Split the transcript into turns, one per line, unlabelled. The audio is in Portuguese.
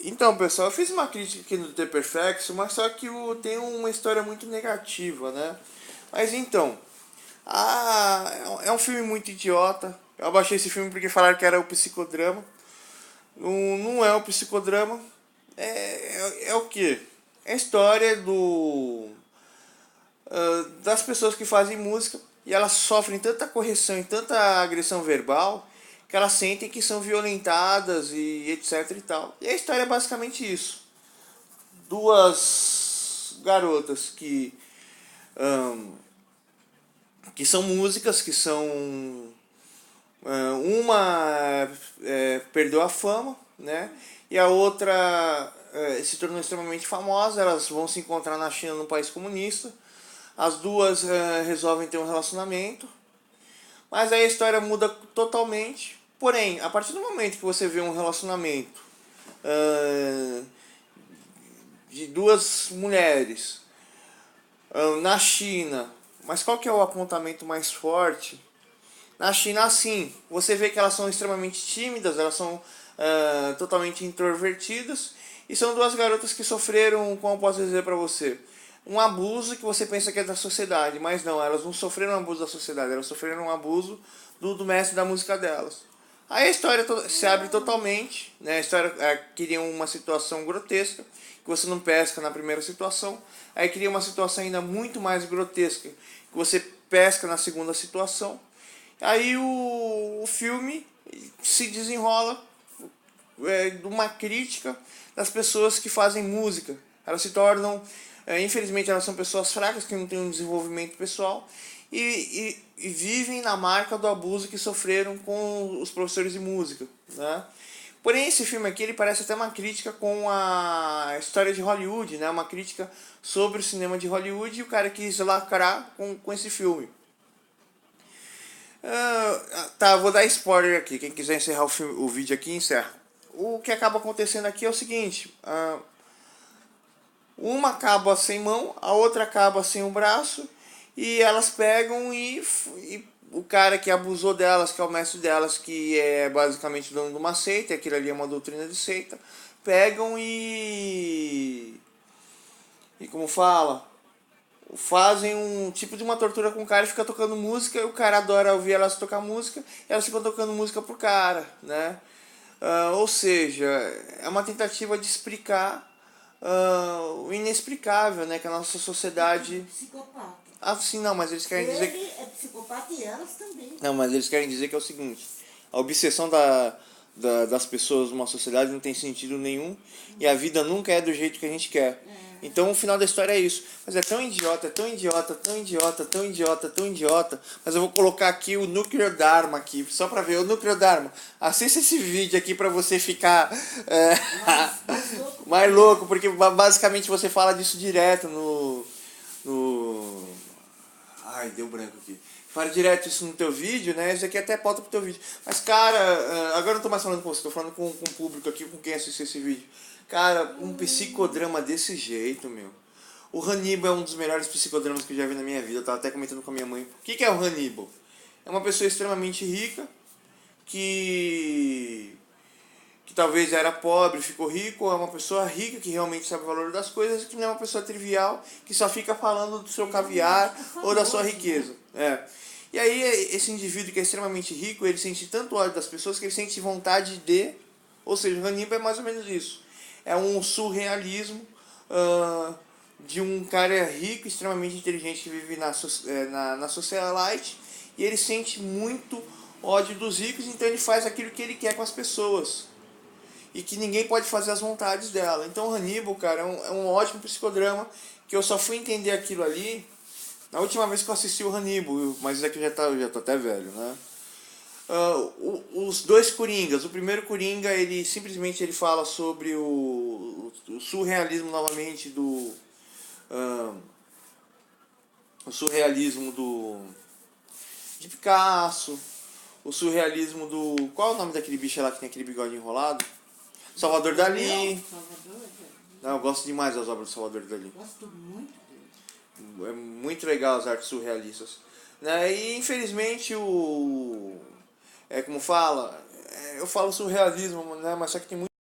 Então, pessoal, eu fiz uma crítica aqui no The Perfect, mas só que tem uma história muito negativa, né? Mas então, é um filme muito idiota. Eu abaixei esse filme porque falaram que era o psicodrama. Não é o psicodrama. É o quê? É a história das pessoas que fazem música e elas sofrem tanta correção e tanta agressão verbal que elas sentem que são violentadas e etc e tal. E a história é basicamente isso. Duas garotas que são músicas, que são uma perdeu a fama, né? E a outra se tornou extremamente famosa. Elas vão se encontrar na China, num país comunista. As duas resolvem ter um relacionamento, mas aí a história muda totalmente. Porém, a partir do momento que você vê um relacionamento de duas mulheres na China, mas qual que é o apontamento mais forte? Na China, assim, você vê que elas são extremamente tímidas, elas são totalmente introvertidas, e são duas garotas que sofreram, como posso dizer para você, um abuso que você pensa que é da sociedade, mas não, elas não sofreram um abuso da sociedade, elas sofreram um abuso do mestre da música delas. Aí a história se abre totalmente, né? A história cria uma situação grotesca, que você não pesca na primeira situação, aí cria uma situação ainda muito mais grotesca, que você pesca na segunda situação. Aí o filme se desenrola de uma crítica das pessoas que fazem música. Elas se tornam, infelizmente, elas são pessoas fracas que não têm um desenvolvimento pessoal e vivem na marca do abuso que sofreram com os professores de música, né? Porém, esse filme aqui ele parece até uma crítica com a história de Hollywood, né? Uma crítica sobre o cinema de Hollywood, e o cara quis lacrar com esse filme. Tá, vou dar spoiler aqui. Quem quiser encerrar o vídeo aqui, encerra. O que acaba acontecendo aqui é o seguinte: uma acaba sem mão, a outra acaba sem um braço, e elas pegam e o cara que abusou delas, que é o mestre delas, que é basicamente dono de uma seita, aquilo ali é uma doutrina de seita, pegam e como fala, fazem um tipo de uma tortura com o cara e fica tocando música, e o cara adora ouvir elas tocar música, e elas ficam tocando música pro cara, né? Ou seja, é uma tentativa de explicar o inexplicável, né? Que a nossa sociedade...
Psicopata.
Ah, sim, não, mas eles querem dizer...
Ele é psicopata e elas também.
Não, mas eles querem dizer que é o seguinte: a obsessão das pessoas numa sociedade não tem sentido nenhum, e a vida nunca é do jeito que a gente quer. Então o final da história é isso. Mas é tão idiota, tão idiota, tão idiota, tão idiota, tão idiota. Mas eu vou colocar aqui o Nuclear Dharma aqui, só pra ver. O Nuclear Dharma, assista esse vídeo aqui pra você ficar mais louco, porque basicamente você fala disso direto no... Ai, deu branco aqui. Fala direto isso no teu vídeo, né? Isso aqui até pauta pro teu vídeo. Mas, cara, agora eu não tô mais falando com você, tô falando com o público aqui, com quem assistiu esse vídeo. Cara, um psicodrama desse jeito, meu. O Hannibal é um dos melhores psicodramas que eu já vi na minha vida. Eu tava até comentando com a minha mãe. O que é o Hannibal? É uma pessoa extremamente rica que talvez era pobre, ficou rico, ou é uma pessoa rica que realmente sabe o valor das coisas, que não é uma pessoa trivial que só fica falando do seu caviar ou da sua riqueza. E aí esse indivíduo que é extremamente rico, ele sente tanto ódio das pessoas que ele sente vontade de... Ou seja, o Hannibal é mais ou menos isso. É um surrealismo de um cara rico, extremamente inteligente, que vive na socialite, e ele sente muito ódio dos ricos, então ele faz aquilo que ele quer com as pessoas e que ninguém pode fazer as vontades dela. Então Hannibal, cara, é um ótimo psicodrama, que eu só fui entender aquilo ali na última vez que eu assisti o Hannibal, mas é que eu já tô até velho, né? Os dois Coringas. O primeiro Coringa, ele simplesmente ele fala sobre o surrealismo novamente o surrealismo de Picasso, o surrealismo do... Qual é o nome daquele bicho lá que tem aquele bigode enrolado? Salvador Dalí. Não, eu gosto demais das obras do Salvador Dalí.
Gosto muito dele.
É muito legal as artes surrealistas, né? E infelizmente como fala, eu falo surrealismo, né? Mas só que tem muito